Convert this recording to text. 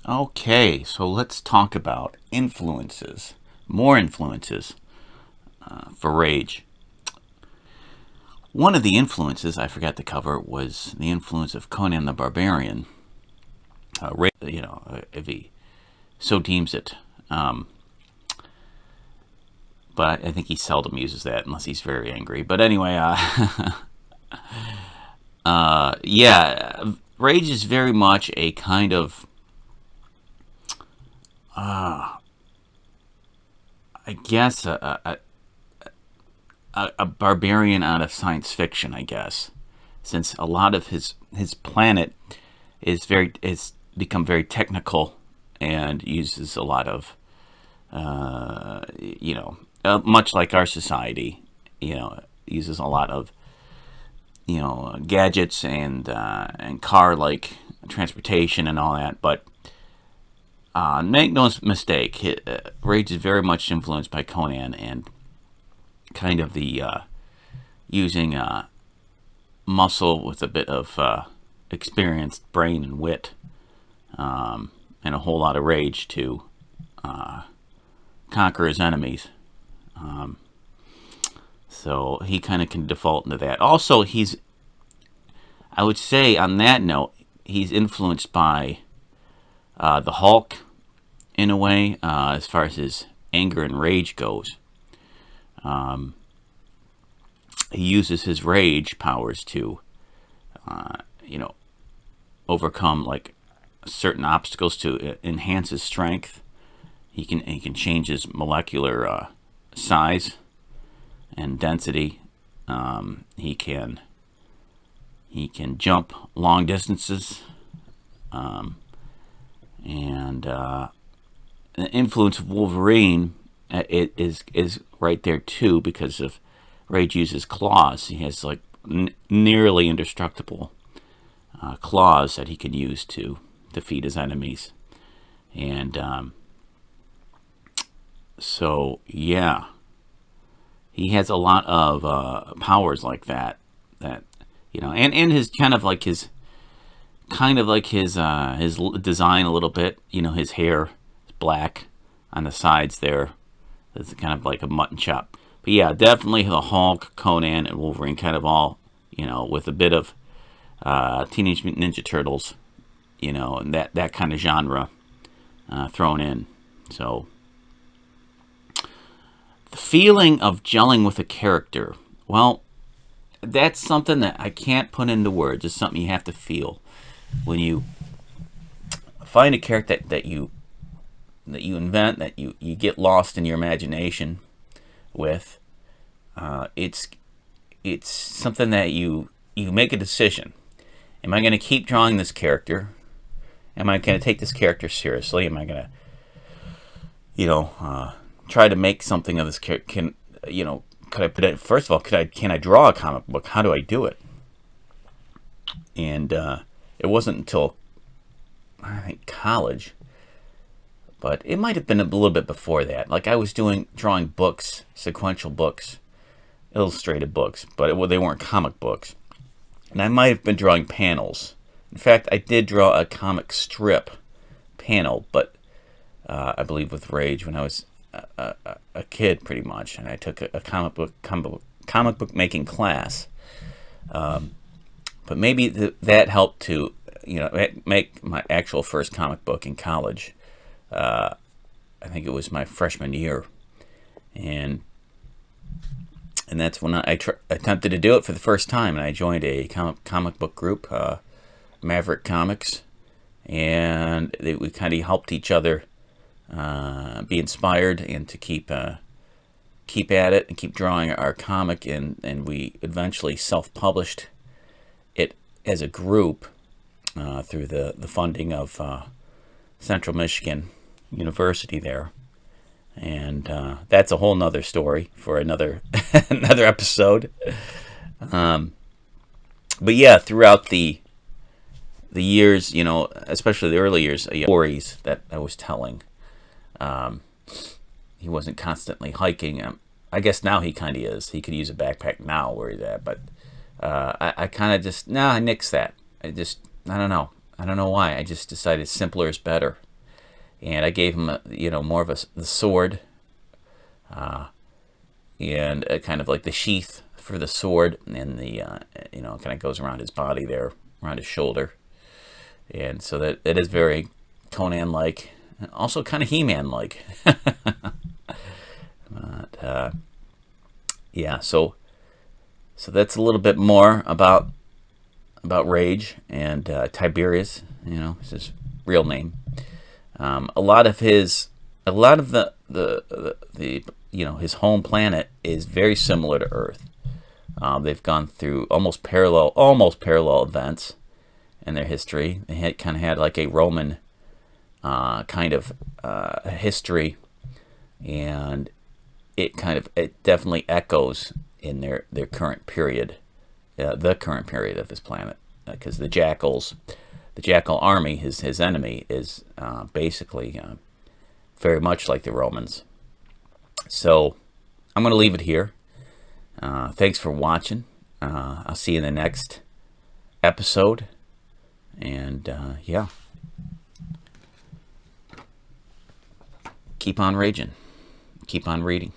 Okay, so let's talk about influences. More influences for Rage. One of the influences I forgot to cover was the influence of Conan the Barbarian. If he so deems it. Um, but I think he seldom uses that unless he's very angry. But anyway, yeah, Rage is very much a kind of, I guess, a barbarian out of science fiction, I guess, since a lot of his planet is become very technical and uses a lot of much like our society, uses a lot of gadgets and car like transportation and all that. But make no mistake, Rage is very much influenced by Conan and kind of the using muscle with a bit of experienced brain and wit, and a whole lot of rage to conquer his enemies. So he kind of can default into that. Also, I would say on that note, he's influenced by the Hulk in a way, as far as his anger and rage goes. He uses his rage powers to, you know, overcome like certain obstacles to enhance his strength. He can change his molecular size and density. He can jump long distances, and the influence of Wolverine it is right there too because of Rage uses claws. He has like nearly indestructible claws that he can use to defeat his enemies, and so yeah, he has a lot of powers like that. That and his his design a little bit. His hair is black on the sides there. It's kind of like a mutton chop. But yeah, definitely the Hulk, Conan, and Wolverine, kind of all with a bit of Teenage Mutant Ninja Turtles, and that kind of genre thrown in. So the feeling of gelling with a character, well, that's something that I can't put into words. It's something you have to feel when you find a character that you invent, that you get lost in your imagination with. It's something that you make a decision. Am I going to keep drawing this character? Am I going to take this character seriously? Am I going to try to make something of this character? Could I put it? First of all, can I draw a comic book? How do I do it? And it wasn't until I think college, but it might have been a little bit before that. Like I was drawing books, sequential books, illustrated books, but they weren't comic books. And I might have been drawing panels. In fact, I did draw a comic strip panel, but I believe with Rage when I was a kid, pretty much, and I took a comic book making class. But maybe that helped to make my actual first comic book in college. I think it was my freshman year, and that's when I attempted to do it for the first time, and I joined a comic book group, Maverick Comics, and we kind of helped each other be inspired and to keep at it and keep drawing our comic, and we eventually self-published it as a group through the funding of Central Michigan University there. And that's a whole nother story for another another episode. But yeah, throughout the years, especially the early years, stories that I was telling, he wasn't constantly hiking. I guess now he kind of is. He could use a backpack now where he's at, but I kind of I nixed that. I don't know. I don't know why. I just decided simpler is better. and I gave him more of the sword, and kind of like the sheath for the sword, and the kind of goes around his body there, around his shoulder, and so that is very Conan-like, also kind of He-Man-like. But yeah, so that's a little bit more about Rage and Tiberius. Is his real name. A lot of the his home planet is very similar to Earth. They've gone through almost parallel events in their history. They had kind of had like a Roman kind of history, and it definitely echoes in their current period, the current period of this planet, because the Jackal army, his enemy, is basically very much like the Romans. So I'm going to leave it here. Thanks for watching. I'll see you in the next episode. And yeah, keep on raging. Keep on reading.